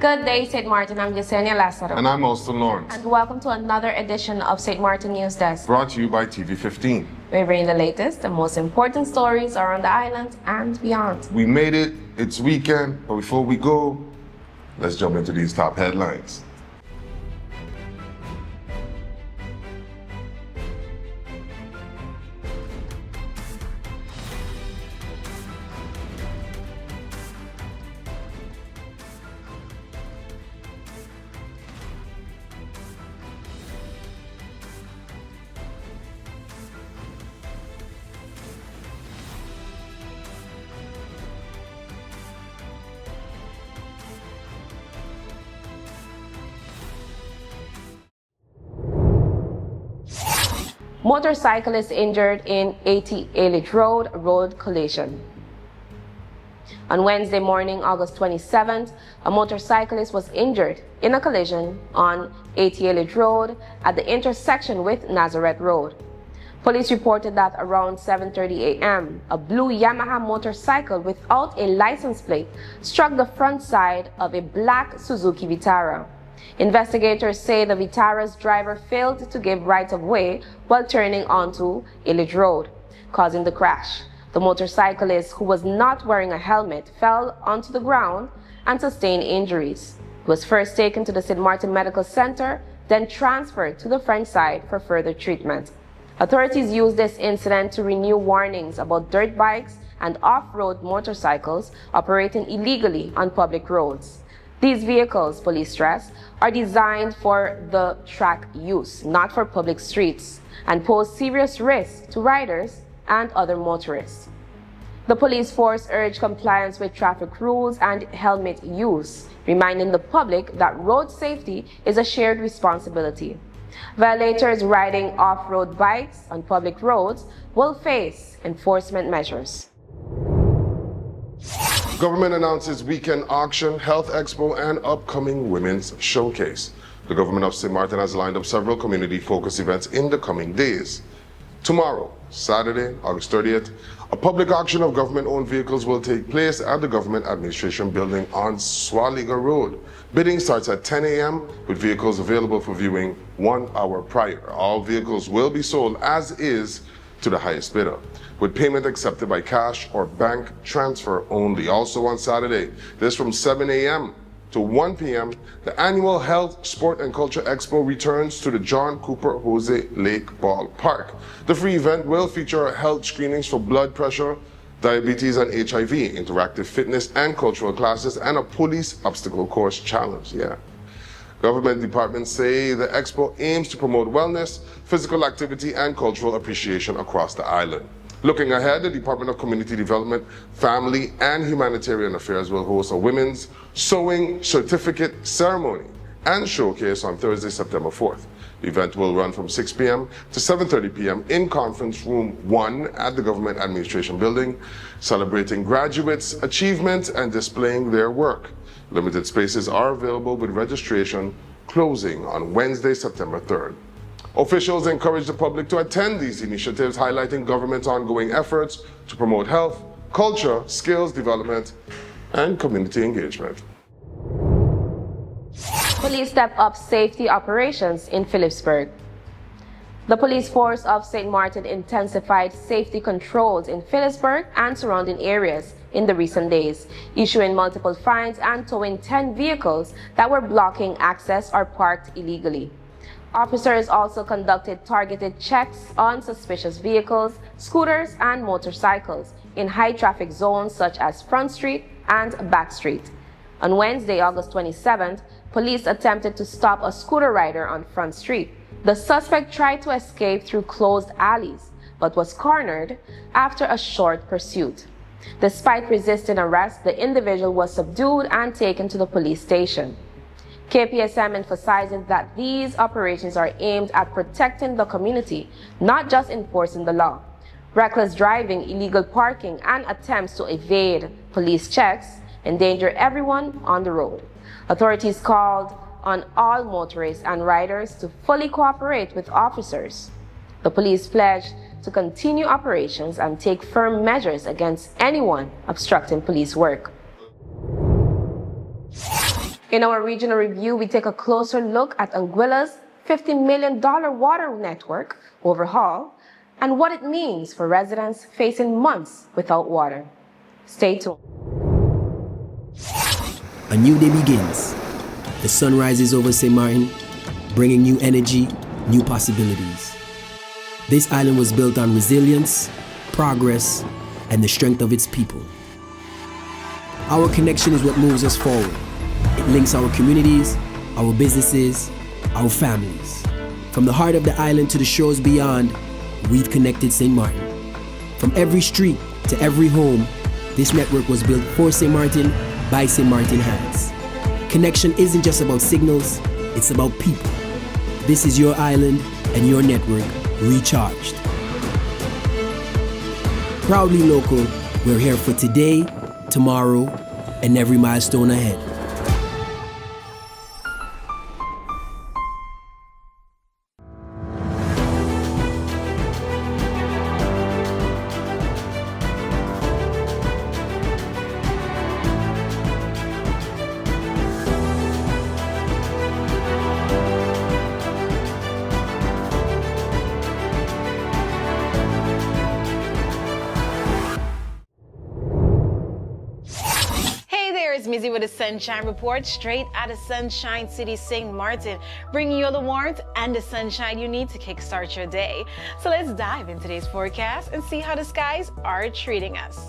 Good day, St. Martin. I'm Yesenia Lazaro. And I'm Austin Lawrence. And welcome to another edition of St. Martin Newsdesk. Brought to you by TV15. We bring the latest, the most important stories around the island and beyond. We made it. It's weekend. But before we go, let's jump into these top headlines. Motorcyclist injured in A.Th Illidge Road collision. On Wednesday morning, August 27th, a motorcyclist was injured in a collision on A.Th Illidge Road at the intersection with Nazareth Road. Police reported that around 7:30 a.m., a blue Yamaha motorcycle without a license plate struck the front side of a black Suzuki Vitara. Investigators say the Vitara's driver failed to give right-of-way while turning onto Illidge Road, causing the crash. The motorcyclist, who was not wearing a helmet, fell onto the ground and sustained injuries. He was first taken to the Sint Maarten Medical Center, then transferred to the French side for further treatment. Authorities used this incident to renew warnings about dirt bikes and off-road motorcycles operating illegally on public roads. These vehicles, police stress, are designed for the track use, not for public streets, and pose serious risks to riders and other motorists. The police force urged compliance with traffic rules and helmet use, reminding the public that road safety is a shared responsibility. Violators riding off-road bikes on public roads will face enforcement measures. Government announces weekend auction, health expo, and upcoming women's showcase. The government of St. Maarten has lined up several community-focused events in the coming days. Tomorrow, Saturday, August 30th, a public auction of government-owned vehicles will take place at the Government Administration Building on Swaliga Road. Bidding starts at 10 a.m. with vehicles available for viewing 1 hour prior. All vehicles will be sold as is to the highest bidder, with payment accepted by cash or bank transfer only. Also on Saturday, this from 7 a.m. to 1 p.m., the annual Health, Sport and Culture Expo returns to the John Cooper Jose Lake Ballpark. The free event will feature health screenings for blood pressure, diabetes and HIV, interactive fitness and cultural classes, and a police obstacle course challenge. Government departments say the expo aims to promote wellness, physical activity, and cultural appreciation across the island. Looking ahead, the Department of Community Development, Family, and Humanitarian Affairs will host a women's sewing certificate ceremony and showcase on Thursday, September 4th. The event will run from 6 p.m. to 7:30 p.m. in Conference Room 1 at the Government Administration Building, celebrating graduates' achievements and displaying their work. Limited spaces are available with registration closing on Wednesday, September 3rd. Officials encourage the public to attend these initiatives, highlighting government's ongoing efforts to promote health, culture, skills development, and community engagement. Police step up safety operations in Philipsburg. The police force of St. Maarten intensified safety controls in Philipsburg and surrounding areas in the recent days, issuing multiple fines and towing 10 vehicles that were blocking access or parked illegally. Officers also conducted targeted checks on suspicious vehicles, scooters, and motorcycles in high-traffic zones such as Front Street and Back Street. On Wednesday, August 27th, police attempted to stop a scooter rider on Front Street. The suspect tried to escape through closed alleys, but was cornered after a short pursuit. Despite resisting arrest, the individual was subdued and taken to the police station. KPSM emphasizes that these operations are aimed at protecting the community, not just enforcing the law. Reckless driving, illegal parking, and attempts to evade police checks endanger everyone on the road. Authorities called on all motorists and riders to fully cooperate with officers. The police pledged to continue operations and take firm measures against anyone obstructing police work. In our regional review, we take a closer look at Anguilla's $50 million water network overhaul and what it means for residents facing months without water. Stay tuned. A new day begins. The sun rises over St. Maarten, bringing new energy, new possibilities. This island was built on resilience, progress, and the strength of its people. Our connection is what moves us forward. It links our communities, our businesses, our families. From the heart of the island to the shores beyond, we've connected St. Maarten. From every street to every home, this network was built for St. Maarten by St. Maarten hands. Connection isn't just about signals, it's about people. This is your island and your network recharged. Proudly local, we're here for today, tomorrow, and every milestone ahead. Mizzy with a Sunshine Report, straight out of Sunshine City, St. Maarten, bringing you the warmth and the sunshine you need to kickstart your day. So let's dive into today's forecast and see how the skies are treating us.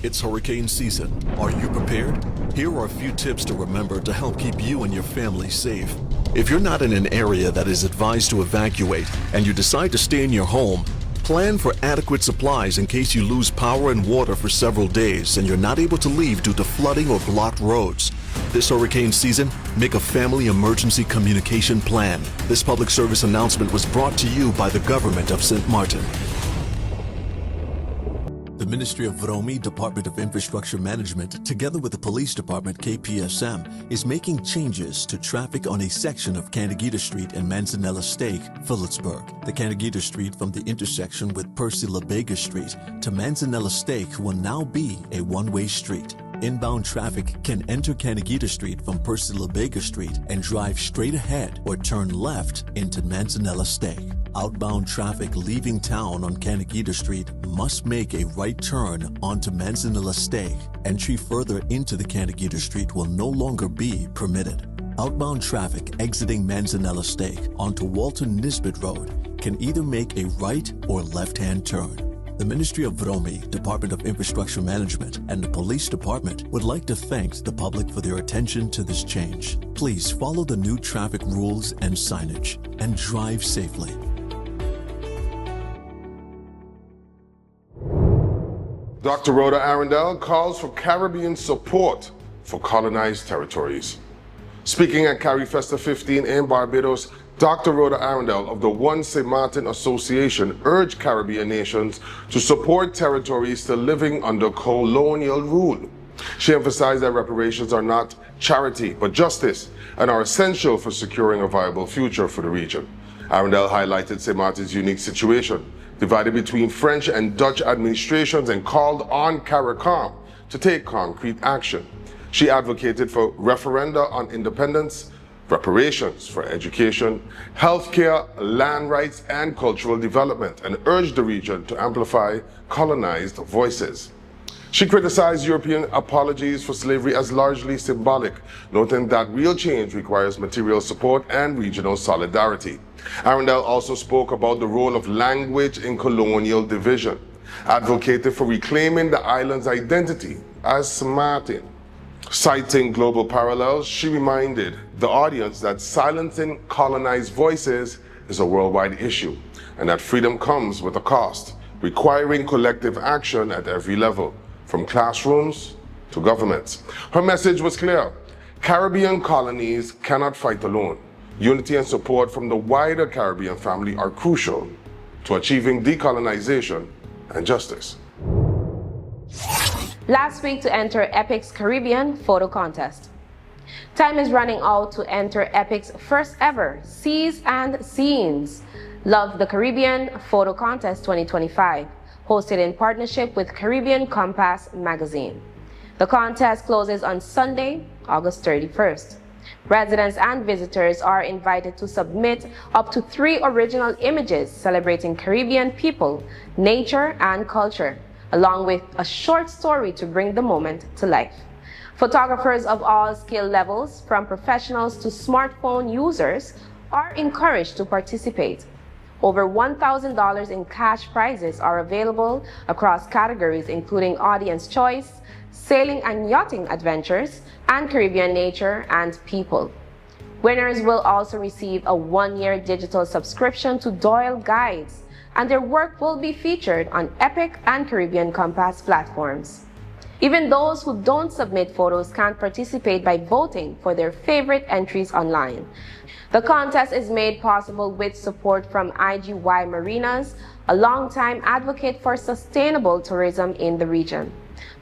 It's hurricane season. Are you prepared? Here are a few tips to remember to help keep you and your family safe. If you're not in an area that is advised to evacuate and you decide to stay in your home, plan for adequate supplies in case you lose power and water for several days and you're not able to leave due to flooding or blocked roads. This hurricane season, make a family emergency communication plan. This public service announcement was brought to you by the government of Sint Maarten. The Ministry of VROMI, Department of Infrastructure Management, together with the Police Department KPSM, is making changes to traffic on a section of Candegita Street in Manzanella Steak, Philipsburg. The Candegita Street from the intersection with Percy LaBega Street to Manzanella Steak will now be a one-way street. Inbound traffic can enter Candegita Street from Percy LaBega Street and drive straight ahead or turn left into Manzanella Steak. Outbound traffic leaving town on Candegita Street must make a right turn onto Manzanella Steak. Entry further into the Candegita Street will no longer be permitted. Outbound traffic exiting Manzanella Steak onto Walter Nisbet Road can either make a right or left-hand turn. The Ministry of VROMI, Department of Infrastructure Management, and the Police Department would like to thank the public for their attention to this change. Please follow the new traffic rules and signage and drive safely. Dr. Rhoda Arundel calls for Caribbean support for colonized territories. Speaking at CariFesta 15 in Barbados, Dr. Rhoda Arundel of the St Maarten Association urged Caribbean nations to support territories still living under colonial rule. She emphasized that reparations are not charity, but justice, and are essential for securing a viable future for the region. Arundel highlighted St. Martin's unique situation, divided between French and Dutch administrations, and called on CARICOM to take concrete action. She advocated for referenda on independence, reparations for education, healthcare, land rights, and cultural development, and urged the region to amplify colonized voices. She criticized European apologies for slavery as largely symbolic, noting that real change requires material support and regional solidarity. Arundel also spoke about the role of language in colonial division, advocated for reclaiming the island's identity as Sint Maarten. Citing global parallels, she reminded the audience that silencing colonized voices is a worldwide issue, and that freedom comes with a cost, requiring collective action at every level, from classrooms to governments. Her message was clear: Caribbean colonies cannot fight alone. Unity and support from the wider Caribbean family are crucial to achieving decolonization and justice. Last week to enter Epic's Caribbean Photo Contest. Time is running out to enter Epic's first ever Seas and Scenes Love the Caribbean Photo Contest 2025, hosted in partnership with Caribbean Compass magazine. The contest closes on Sunday, August 31st. Residents and visitors are invited to submit up to 3 original images celebrating Caribbean people, nature, and culture, along with a short story to bring the moment to life. Photographers of all skill levels, from professionals to smartphone users, are encouraged to participate. Over $1,000 in cash prizes are available across categories including audience choice, sailing and yachting adventures, and Caribbean nature and people. Winners will also receive a 1-year digital subscription to Doyle Guides, and their work will be featured on Epic and Caribbean Compass platforms. Even those who don't submit photos can participate by voting for their favorite entries online. The contest is made possible with support from IGY Marinas, a longtime advocate for sustainable tourism in the region.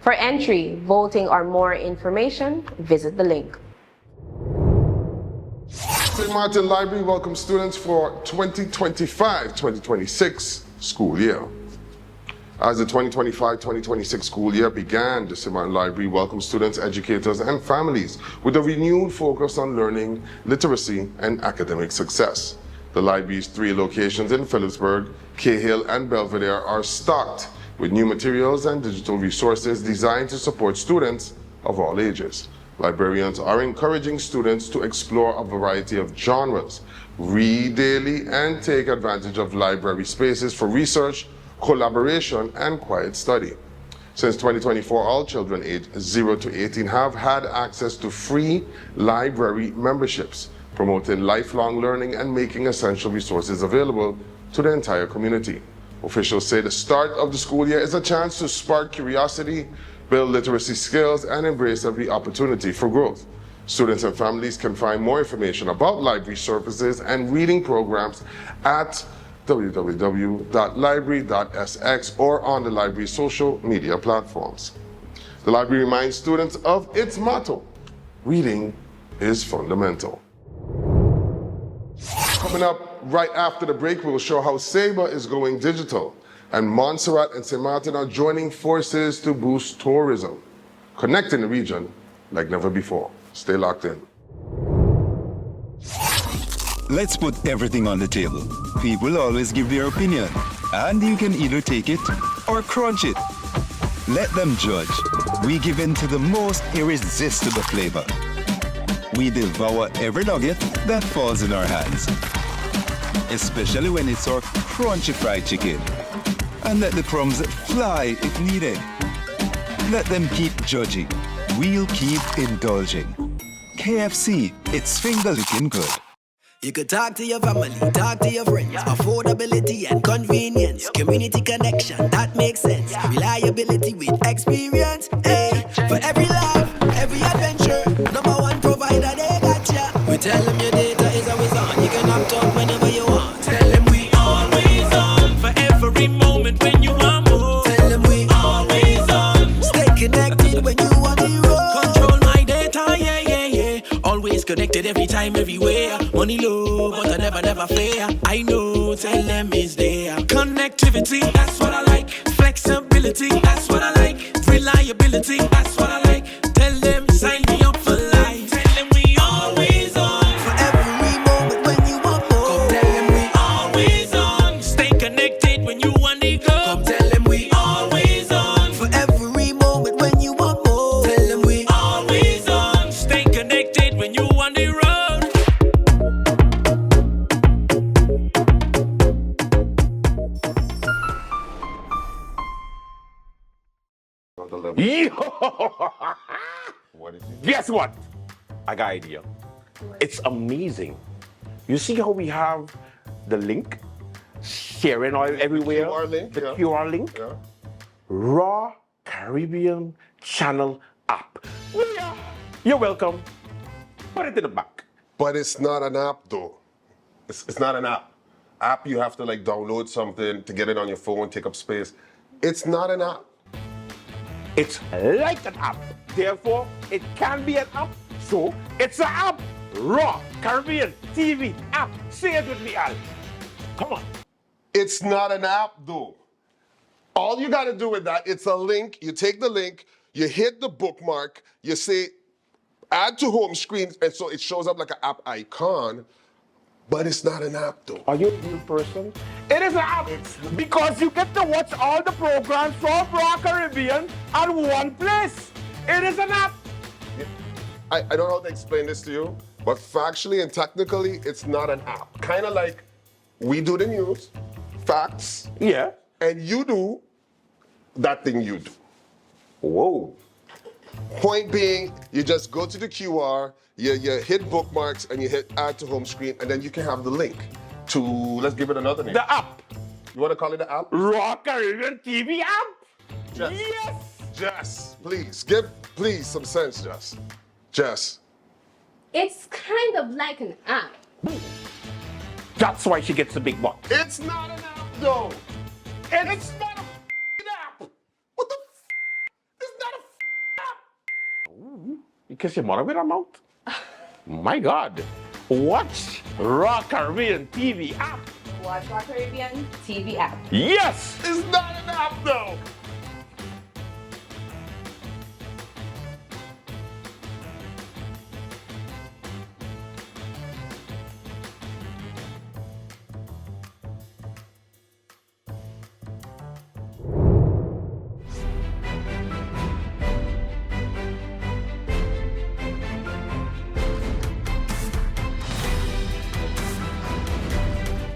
For entry, voting, or more information, visit the link. Sint Maarten Library welcomes students for 2025-2026 school year. As the 2025-2026 school year began, the Sint Maarten Library welcomed students, educators, and families with a renewed focus on learning, literacy, and academic success. The library's 3 locations in Philipsburg, Cahill, and Belvedere are stocked with new materials and digital resources designed to support students of all ages. Librarians are encouraging students to explore a variety of genres, read daily, and take advantage of library spaces for research, collaboration, and quiet study. Since 2024, all children aged 0 to 18 have had access to free library memberships, promoting lifelong learning and making essential resources available to the entire community. Officials say the start of the school year is a chance to spark curiosity, build literacy skills, and embrace every opportunity for growth. Students and families can find more information about library services and reading programs at www.library.sx or on the library's social media platforms. The library reminds students of its motto: reading is fundamental. Coming up right after the break, we'll show how Sabre is going digital, and Montserrat and St. Maarten are joining forces to boost tourism, connecting the region like never before. Stay locked in. Let's put everything on the table. People always give their opinion, and you can either take it or crunch it. Let them judge. We give in to the most irresistible flavor. We devour every nugget that falls in our hands, especially when it's our crunchy fried chicken. And let the crumbs fly if needed. Let them keep judging. We'll keep indulging. KFC, it's finger-licking good. You could talk to your family, talk to your friends. Affordability and convenience. Community connection, that makes sense. Reliability with experience. Hey, for every laugh, every adventure, #1 provider, they got ya. We tell them your data is always on. You can opt out whenever you want. Tell them we always on. For every moment when you want more. Tell them we always on. Stay connected when you want to roll. Control my data, yeah, yeah, yeah. connected every time, everywhere. Money low, but I never fair. I know, tell them it's there. Connectivity, that's what I like. Flexibility, that's what I like. Reliability, that's what I like. Tell them, sign me up for life. Tell them we always on. For every moment when you want more. Come tell them we always on. Stay connected when you want to go. Come tell them we always on. For every moment when you want more. Tell them we always on. Stay connected when you want the road. What did you do? Guess what? I got an idea. It's amazing. You see how we have the link sharing all everywhere? QR link, the yeah. QR link. Yeah. Raw Caribbean Channel app. Yeah. You're welcome. Put it in the back. But it's not an app though. It's not an app. App, you have to like download something to get it on your phone, take up space. It's not an app. It's like an app. Therefore, it can be an app. So, it's an app. Raw Caribbean TV app. Say it with me, Al. Come on. It's not an app though. All you gotta do with that, it's a link. You take the link, you hit the bookmark, you say add to home screen, and so it shows up like an app icon, but it's not an app though. Are you a real person? It is an app because you get to watch all the programs from Raw Caribbean at one place. It is an app. I don't know how to explain this to you, but factually and technically, it's not an app. Kind of like we do the news, facts, Yeah. and you do that thing you do. Whoa. Point being, you just go to the QR, you hit bookmarks, and you hit add to home screen, and then you can have the link to, let's give it another name. The app. You want to call it the app? Raw Caribbean TV app. Jess. Yes. Jess, please, give some sense, Jess. Jess. It's kind of like an app. That's why she gets the big bucks. It's not an app, though. It's not a app. What the It's not a app. You kiss your mother with her mouth? My God. Watch Raw Caribbean TV app. Watch Raw Caribbean TV app. Yes. It's not an app, though.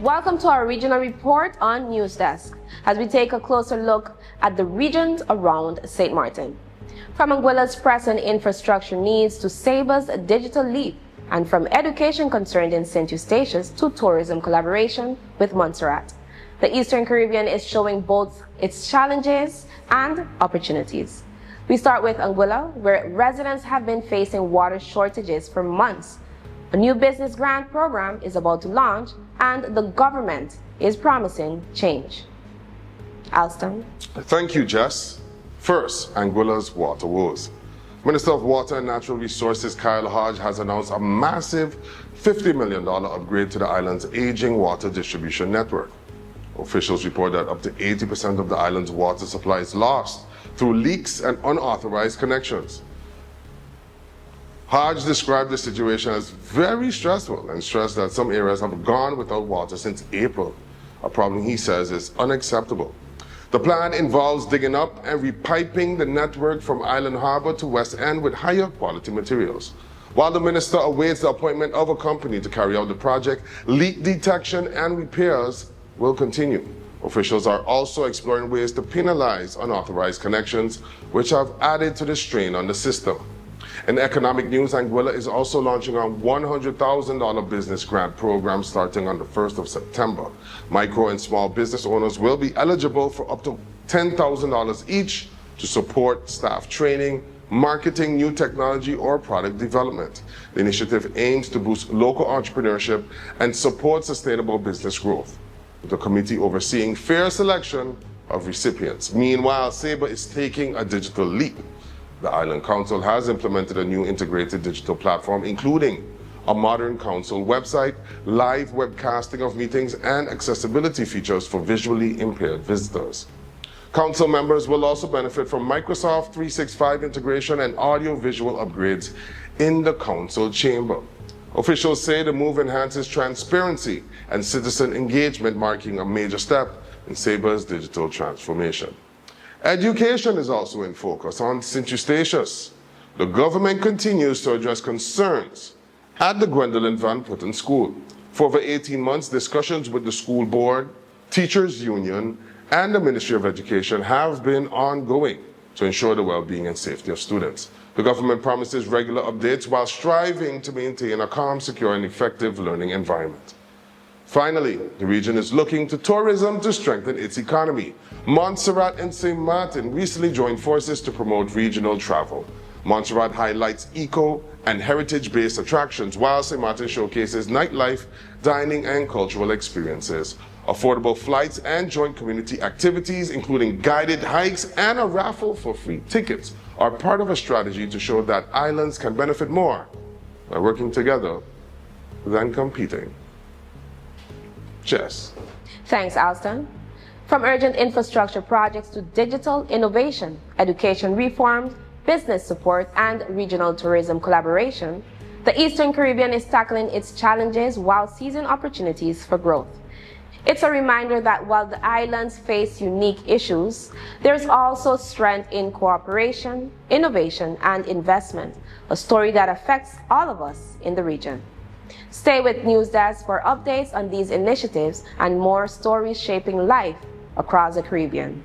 Welcome to our regional report on Newsdesk, as we take a closer look at the regions around St. Martin. From Anguilla's pressing infrastructure needs to Saba's digital leap, and from education concerned in St. Eustatius to tourism collaboration with Montserrat, the Eastern Caribbean is showing both its challenges and opportunities. We start with Anguilla, where residents have been facing water shortages for months. A new business grant program is about to launch, and the government is promising change. Alston. Thank you, Jess. First, Anguilla's water woes. Minister of Water and Natural Resources Kyle Hodge has announced a massive $50 million upgrade to the island's aging water distribution network. Officials report that up to 80% of the island's water supply is lost through leaks and unauthorized connections. Hodge described the situation as very stressful and stressed that some areas have gone without water since April, a problem he says is unacceptable. The plan involves digging up and repiping the network from Island Harbor to West End with higher quality materials. While the minister awaits the appointment of a company to carry out the project, leak detection and repairs will continue. Officials are also exploring ways to penalize unauthorized connections, which have added to the strain on the system. In economic news, Anguilla is also launching a $100,000 business grant program starting on the 1st of September. Micro and small business owners will be eligible for up to $10,000 each to support staff training, marketing, new technology, or product development. The initiative aims to boost local entrepreneurship and support sustainable business growth, with the committee overseeing fair selection of recipients. Meanwhile, Saba is taking a digital leap. The Island Council has implemented a new integrated digital platform, including a modern council website, live webcasting of meetings, and accessibility features for visually impaired visitors. Council members will also benefit from Microsoft 365 integration and audio-visual upgrades in the council chamber. Officials say the move enhances transparency and citizen engagement, marking a major step in Saber's digital transformation. Education is also in focus on St. Eustatius. The government continues to address concerns at the Gwendolyn Van Putten School. For over 18 months, discussions with the school board, teachers union, and the Ministry of Education have been ongoing to ensure the well-being and safety of students. The government promises regular updates while striving to maintain a calm, secure, and effective learning environment. Finally, the region is looking to tourism to strengthen its economy. Montserrat and St. Maarten recently joined forces to promote regional travel. Montserrat highlights eco and heritage-based attractions, while St. Maarten showcases nightlife, dining, and cultural experiences. Affordable flights and joint community activities, including guided hikes and a raffle for free tickets, are part of a strategy to show that islands can benefit more by working together than competing. Jess. Thanks, Alston. From urgent infrastructure projects to digital innovation, education reforms, business support, and regional tourism collaboration, the Eastern Caribbean is tackling its challenges while seizing opportunities for growth. It's a reminder that while the islands face unique issues, there's also strength in cooperation, innovation, and investment, a story that affects all of us in the region. Stay with Newsdesk for updates on these initiatives and more stories shaping life across the Caribbean.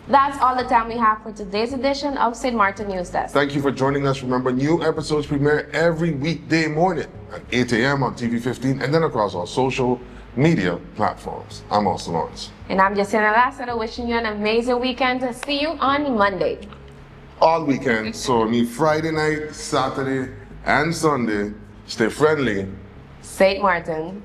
That's all the time we have for today's edition of St. Maarten Newsdesk. Thank you for joining us. Remember, new episodes premiere every weekday morning at 8 a.m. on TV 15 and then across all social media platforms. I'm Austin Lawrence. And I'm Jessica Lassiter, wishing you an amazing weekend. See you on Monday. All weekend, so me Friday night, Saturday, and Sunday. Stay friendly. St. Maarten.